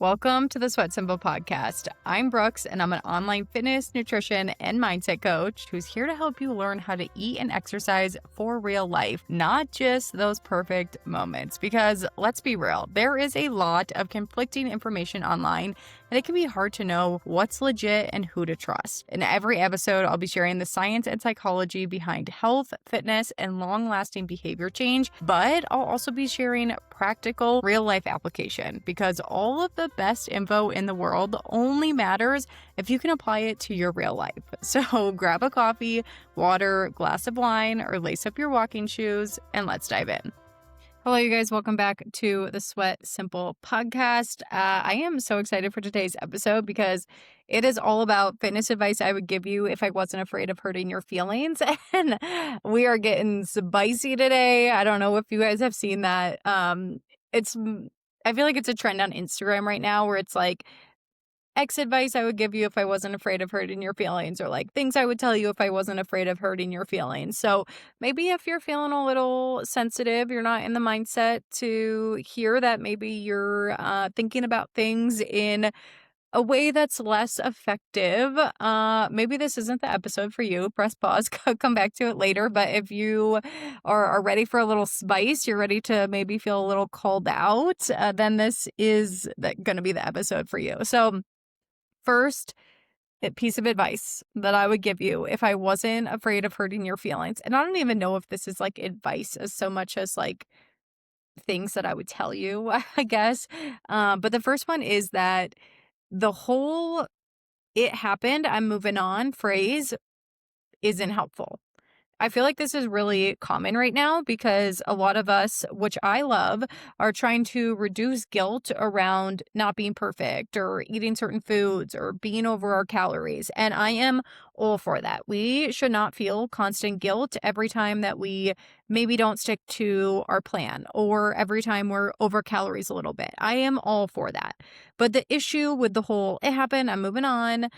Welcome to the SweatSimple Podcast. I'm Brooks, and I'm an online fitness, nutrition, and mindset coach who's here to help you learn how to eat and exercise for real life, not just those perfect moments. Because let's be real, there is a lot of conflicting information online, and it can be hard to know what's legit and who to trust. In every episode, I'll be sharing the science and psychology behind health, fitness, and long-lasting behavior change, but I'll also be sharing practical, real-life application because all of the best info in the world only matters if you can apply it to your real life. So grab a coffee, water, glass of wine, or lace up your walking shoes, and let's dive in. Hello, you guys. Welcome back to the SweatSimple Podcast. I am so excited for today's episode because it is all about fitness advice I would give you if I wasn't afraid of hurting your feelings. And we are getting spicy today. I don't know if you guys have seen that. I feel like it's a trend on Instagram right now where it's like X advice I would give you if I wasn't afraid of hurting your feelings, or like things I would tell you if I wasn't afraid of hurting your feelings. So maybe if you're feeling a little sensitive, you're not in the mindset to hear that, maybe you're thinking about things in a way that's less effective. Maybe this isn't the episode for you. Press pause, come back to it later. But if you are ready for a little spice, you're ready to maybe feel a little called out, then this is going to be the episode for you. So first piece of advice that I would give you if I wasn't afraid of hurting your feelings, and I don't even know if this is like advice as so much as like things that I would tell you, I guess. But the first one is that the whole "it happened, I'm moving on" phrase isn't helpful. I feel like this is really common right now because a lot of us, which I love, are trying to reduce guilt around not being perfect or eating certain foods or being over our calories. And I am all for that. We should not feel constant guilt every time that we maybe don't stick to our plan or every time we're over calories a little bit. I am all for that. But the issue with the whole "it happened, I'm moving on"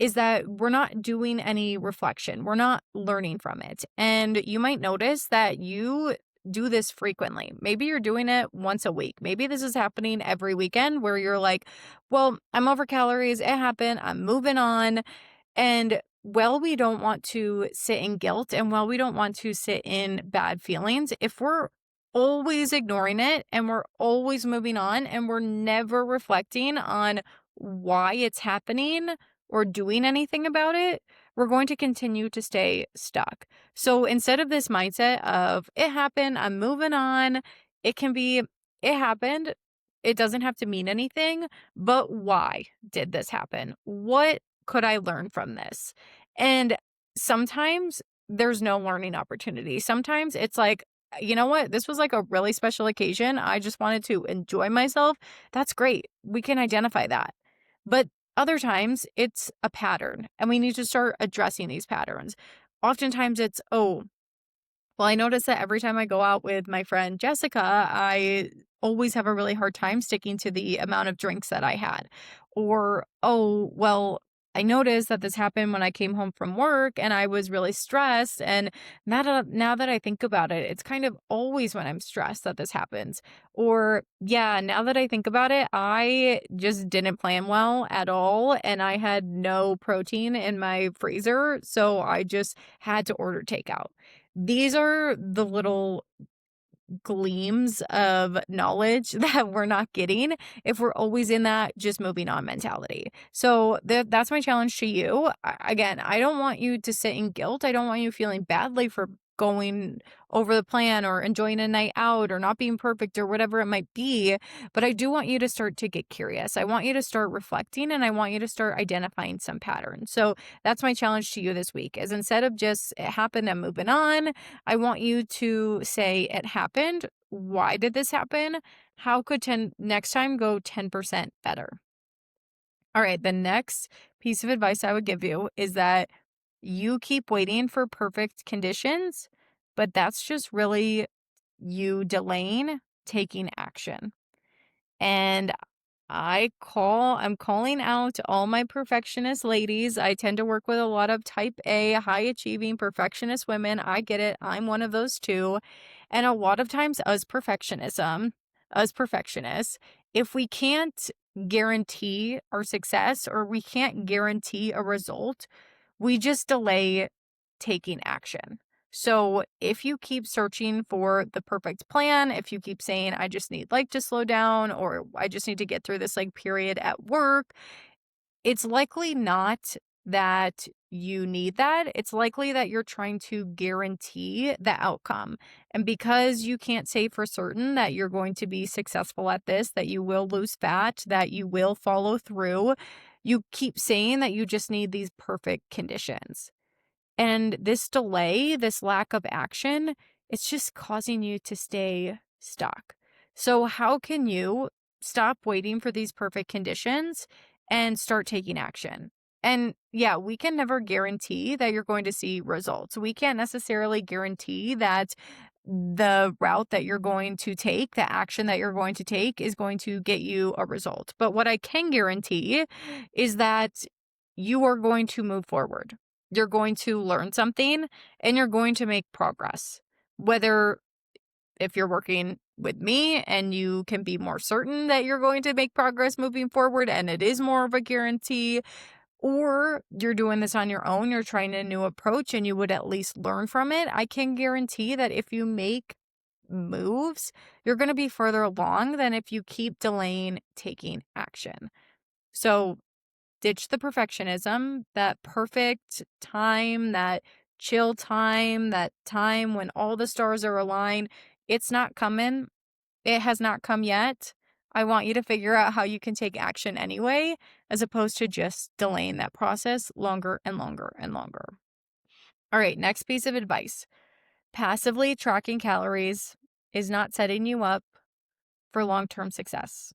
is that we're not doing any reflection. We're not learning from it. And you might notice that you do this frequently. Maybe you're doing it once a week. Maybe this is happening every weekend where you're like, well, I'm over calories. It happened. I'm moving on. And while we don't want to sit in guilt and while we don't want to sit in bad feelings, if we're always ignoring it and we're always moving on and we're never reflecting on why it's happening or doing anything about it, we're going to continue to stay stuck. So instead of this mindset of "it happened, I'm moving on," it can be "it happened." It doesn't have to mean anything, but why did this happen? What could I learn from this? And sometimes there's no learning opportunity. Sometimes it's like, you know what? This was like a really special occasion. I just wanted to enjoy myself. That's great. We can identify that. But other times it's a pattern and we need to start addressing these patterns. Oftentimes it's, oh, well, I notice that every time I go out with my friend Jessica, I always have a really hard time sticking to the amount of drinks that I had. Or, oh, well, I noticed that this happened when I came home from work and I was really stressed. And now that I think about it, it's kind of always when I'm stressed that this happens. Or, yeah, now that I think about it, I just didn't plan well at all. And I had no protein in my freezer. So I just had to order takeout. These are the little gleams of knowledge that we're not getting if we're always in that just moving on mentality. So that's my challenge to you. Again, I don't want you to sit in guilt. I don't want you feeling badly for going over the plan or enjoying a night out or not being perfect or whatever it might be. But I do want you to start to get curious. I want you to start reflecting and I want you to start identifying some patterns. So that's my challenge to you this week is instead of just "it happened, I'm moving on," I want you to say "it happened. Why did this happen? How could next time go 10% better?" All right, the next piece of advice I would give you is that you keep waiting for perfect conditions, but that's just really you delaying taking action. And I'm calling out all my perfectionist ladies. I tend to work with a lot of type A, high achieving perfectionist women. I get it. I'm one of those too. And a lot of times us perfectionists, if we can't guarantee our success or we can't guarantee a result. We just delay taking action. So if you keep searching for the perfect plan, if you keep saying, I just need to slow down, or I just need to get through this period at work, it's likely not that you need that. It's likely that you're trying to guarantee the outcome. And because you can't say for certain that you're going to be successful at this, that you will lose fat, that you will follow through, you keep saying that you just need these perfect conditions. And this delay, this lack of action, it's just causing you to stay stuck. So how can you stop waiting for these perfect conditions and start taking action? And yeah, we can never guarantee that you're going to see results. We can't necessarily guarantee that the route that you're going to take, the action that you're going to take is going to get you a result. But what I can guarantee is that you are going to move forward. You're going to learn something and you're going to make progress. Whether if you're working with me and you can be more certain that you're going to make progress moving forward and it is more of a guarantee, or you're doing this on your own, you're trying a new approach and you would at least learn from it, I can guarantee that if you make moves, you're going to be further along than if you keep delaying taking action. So ditch the perfectionism, that perfect time, that chill time, that time when all the stars are aligned. It's not coming. It has not come yet. I want you to figure out how you can take action anyway, as opposed to just delaying that process longer and longer and longer. All right, next piece of advice. Passively tracking calories is not setting you up for long-term success.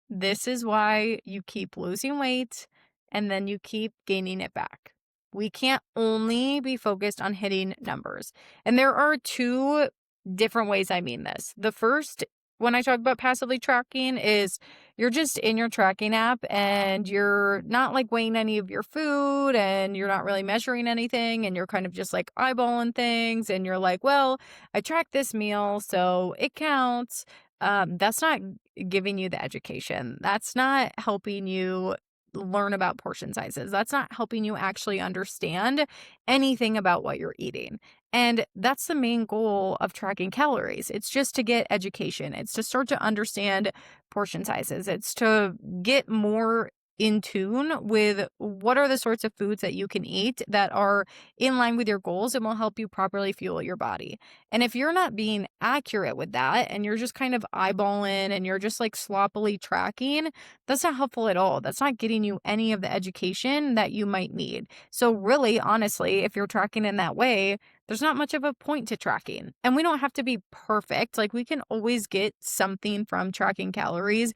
This is why you keep losing weight and then you keep gaining it back. We can't only be focused on hitting numbers. And there are two different ways I mean this. The first, when I talk about passively tracking, is you're just in your tracking app and you're not weighing any of your food and you're not really measuring anything and you're kind of just eyeballing things and you're well, I tracked this meal, so it counts. That's not giving you the education. That's not helping you learn about portion sizes. That's not helping you actually understand anything about what you're eating. And that's the main goal of tracking calories. It's just to get education. It's to start to understand portion sizes. It's to get more in tune with what are the sorts of foods that you can eat that are in line with your goals and will help you properly fuel your body. And if you're not being accurate with that and you're just kind of eyeballing and you're just sloppily tracking, that's not helpful at all. That's not getting you any of the education that you might need. So really, honestly, if you're tracking in that way, there's not much of a point to tracking. And we don't have to be perfect. We can always get something from tracking calories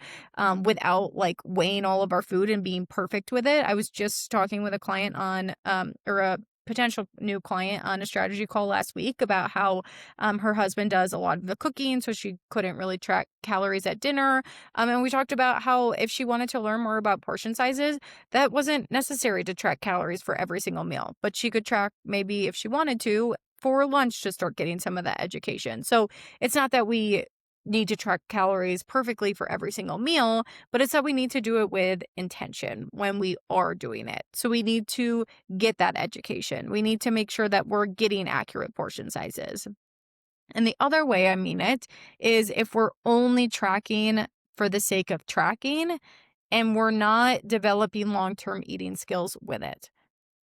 without weighing all of our food and being perfect with it. I was just talking with a client on, or a potential new client on a strategy call last week about how her husband does a lot of the cooking, so she couldn't really track calories at dinner. And we talked about how if she wanted to learn more about portion sizes, that wasn't necessary to track calories for every single meal, but she could track maybe if she wanted to for lunch to start getting some of that education. So it's not that we need to track calories perfectly for every single meal, but it's that we need to do it with intention when we are doing it. So we need to get that education. We need to make sure that we're getting accurate portion sizes. And the other way I mean it is if we're only tracking for the sake of tracking and we're not developing long-term eating skills with it.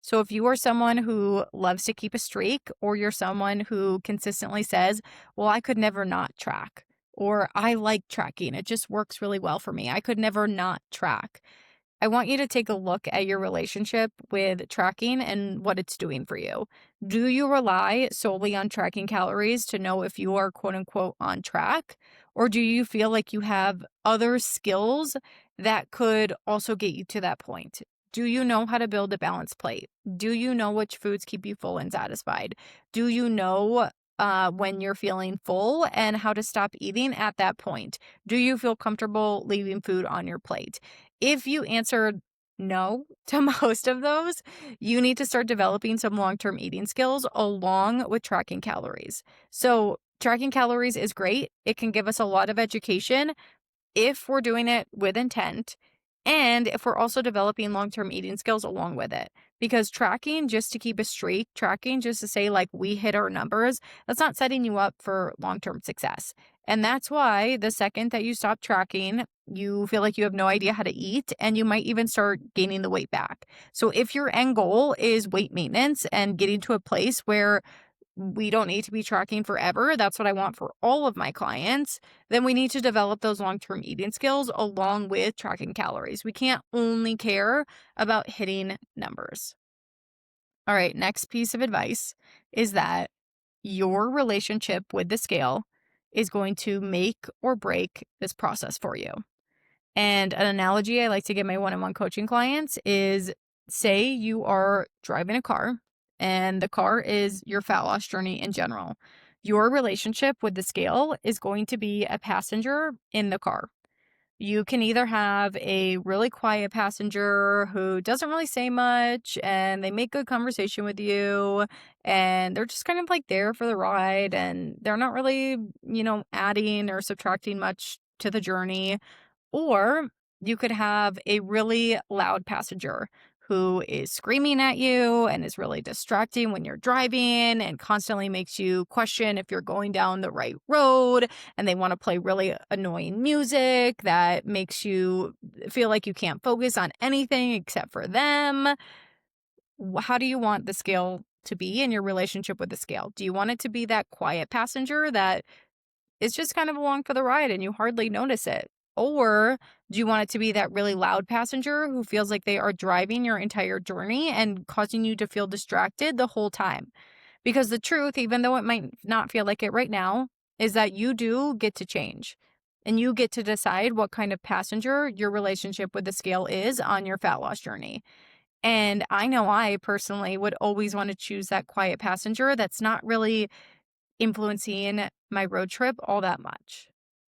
So if you are someone who loves to keep a streak, or you're someone who consistently says, well, I could never not track, or I like tracking, it just works really well for me, I could never not track, I want you to take a look at your relationship with tracking and what it's doing for you. Do you rely solely on tracking calories to know if you are quote unquote on track? Or do you feel like you have other skills that could also get you to that point? Do you know how to build a balanced plate? Do you know which foods keep you full and satisfied? Do you know when you're feeling full and how to stop eating at that point? Do you feel comfortable leaving food on your plate? If you answered no to most of those, you need to start developing some long-term eating skills along with tracking calories. So tracking calories is great. It can give us a lot of education, if we're doing it with intent and if we're also developing long-term eating skills along with it. Because tracking just to keep a streak, tracking just to say like we hit our numbers, that's not setting you up for long-term success. And that's why the second that you stop tracking, you feel like you have no idea how to eat and you might even start gaining the weight back. So if your end goal is weight maintenance and getting to a place where we don't need to be tracking forever, that's what I want for all of my clients, then we need to develop those long-term eating skills along with tracking calories. We can't only care about hitting numbers. All right, next piece of advice is that your relationship with the scale is going to make or break this process for you. And an analogy I like to give my one-on-one coaching clients is, say you are driving a car and the car is your fat loss journey in general. Your relationship with the scale is going to be a passenger in the car. You can either have a really quiet passenger who doesn't really say much and they make good conversation with you and they're just kind of like there for the ride and they're not really, adding or subtracting much to the journey. Or you could have a really loud passenger who is screaming at you and is really distracting when you're driving and constantly makes you question if you're going down the right road. And they want to play really annoying music that makes you feel like you can't focus on anything except for them. How do you want the scale to be in your relationship with the scale? Do you want it to be that quiet passenger that is just kind of along for the ride and you hardly notice it? Or do you want it to be that really loud passenger who feels like they are driving your entire journey and causing you to feel distracted the whole time? Because the truth, even though it might not feel like it right now, is that you do get to change. And you get to decide what kind of passenger your relationship with the scale is on your fat loss journey. And I know I personally would always want to choose that quiet passenger that's not really influencing my road trip all that much.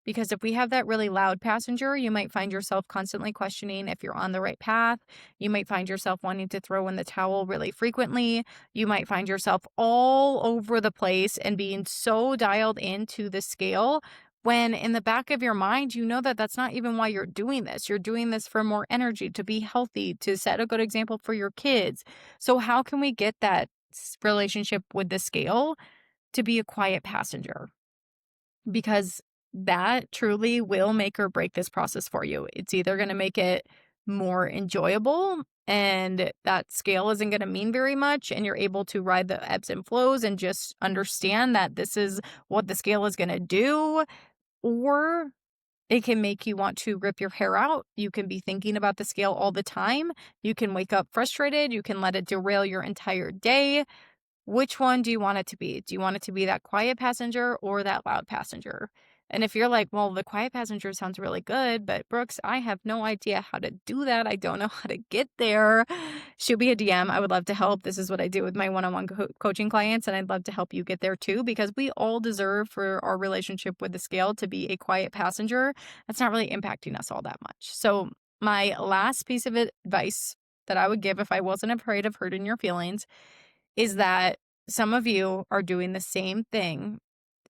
Because if we have that really loud passenger, you might find yourself constantly questioning if you're on the right path. You might find yourself wanting to throw in the towel really frequently. You might find yourself all over the place and being so dialed into the scale when in the back of your mind, you know that that's not even why you're doing this. You're doing this for more energy, to be healthy, to set a good example for your kids. So how can we get that relationship with the scale to be a quiet passenger? Because that truly will make or break this process for you. It's either going to make it more enjoyable and that scale isn't going to mean very much and you're able to ride the ebbs and flows and just understand that this is what the scale is going to do, or it can make you want to rip your hair out. You can be thinking about the scale all the time. You can wake up frustrated. You can let it derail your entire day. Which one do you want it to be? Do you want it to be that quiet passenger or that loud passenger? And if you're like, well, the quiet passenger sounds really good, but Brooks, I have no idea how to do that. I don't know how to get there. Shoot me a DM. I would love to help. This is what I do with my one-on-one coaching clients, and I'd love to help you get there too, because we all deserve for our relationship with the scale to be a quiet passenger that's not really impacting us all that much. So my last piece of advice that I would give if I wasn't afraid of hurting your feelings is that some of you are doing the same thing,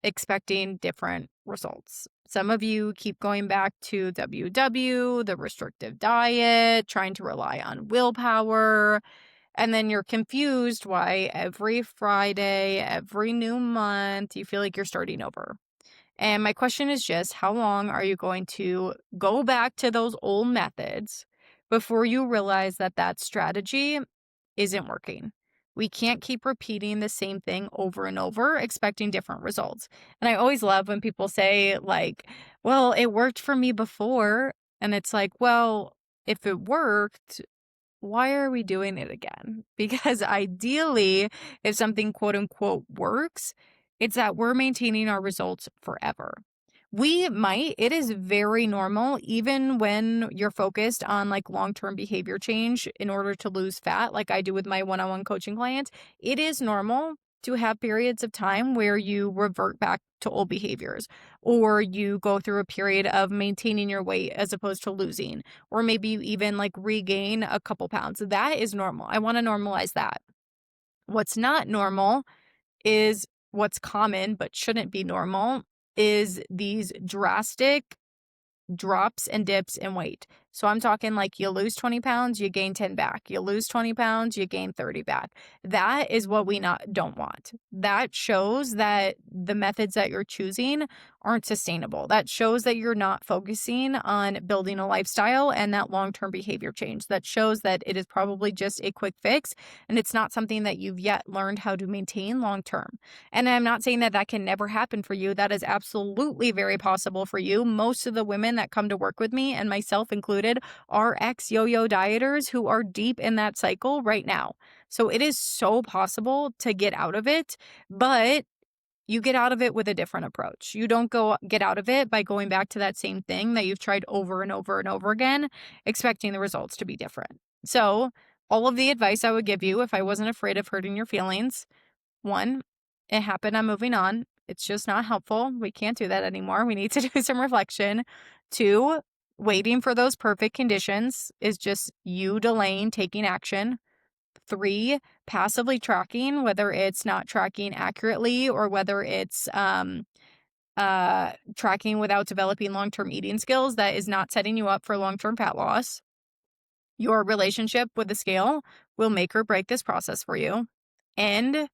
expecting different results. Some of you keep going back to WW, the restrictive diet, trying to rely on willpower, and then you're confused why every Friday, every new month, you feel like you're starting over. And my question is just, how long are you going to go back to those old methods before you realize that that strategy isn't working? We can't keep repeating the same thing over and over, expecting different results. And I always love when people say, like, well, it worked for me before. And it's like, well, if it worked, why are we doing it again? Because ideally, if something quote unquote works, it's that we're maintaining our results forever. It is very normal, even when you're focused on like long-term behavior change in order to lose fat, like I do with my one-on-one coaching clients. It is normal to have periods of time where you revert back to old behaviors, or you go through a period of maintaining your weight as opposed to losing, or maybe you even like regain a couple pounds. That is normal. I want to normalize that. What's not normal is what's common but shouldn't be normal is these drastic drops and dips in weight. So I'm talking like you lose 20 pounds, you gain 10 back. You lose 20 pounds, you gain 30 back. That is what we don't want. That shows that the methods that you're choosing aren't sustainable. That shows that you're not focusing on building a lifestyle and that long-term behavior change. That shows that it is probably just a quick fix and it's not something that you've yet learned how to maintain long-term. And I'm not saying that that can never happen for you. That is absolutely very possible for you. Most of the women that come to work with me, and myself included, are ex-yo-yo dieters who are deep in that cycle right now. So it is so possible to get out of it, but you get out of it with a different approach. You don't get out of it by going back to that same thing that you've tried over and over and over again, expecting the results to be different. So all of the advice I would give you if I wasn't afraid of hurting your feelings: 1, it happened, I'm moving on. It's just not helpful. We can't do that anymore. We need to do some reflection. 2, waiting for those perfect conditions is just you delaying taking action. 3, passively tracking, whether it's not tracking accurately or whether it's tracking without developing long-term eating skills, that is not setting you up for long-term fat loss. Your relationship with the scale will make or break this process for you. And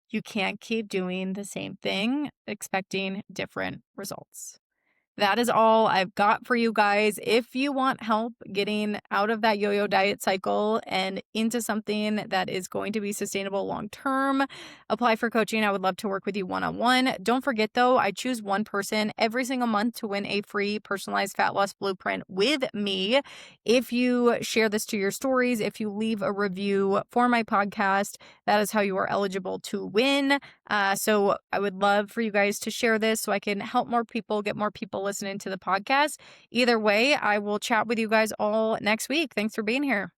you can't keep doing the same thing expecting different results. That is all I've got for you guys. If you want help getting out of that yo-yo diet cycle and into something that is going to be sustainable long-term, apply for coaching. I would love to work with you one-on-one. Don't forget though, I choose one person every single month to win a free personalized fat loss blueprint with me. If you share this to your stories, if you leave a review for my podcast, that is how you are eligible to win. So I would love for you guys to share this so I can help more people, get more people listening to the podcast. Either way, I will chat with you guys all next week. Thanks for being here.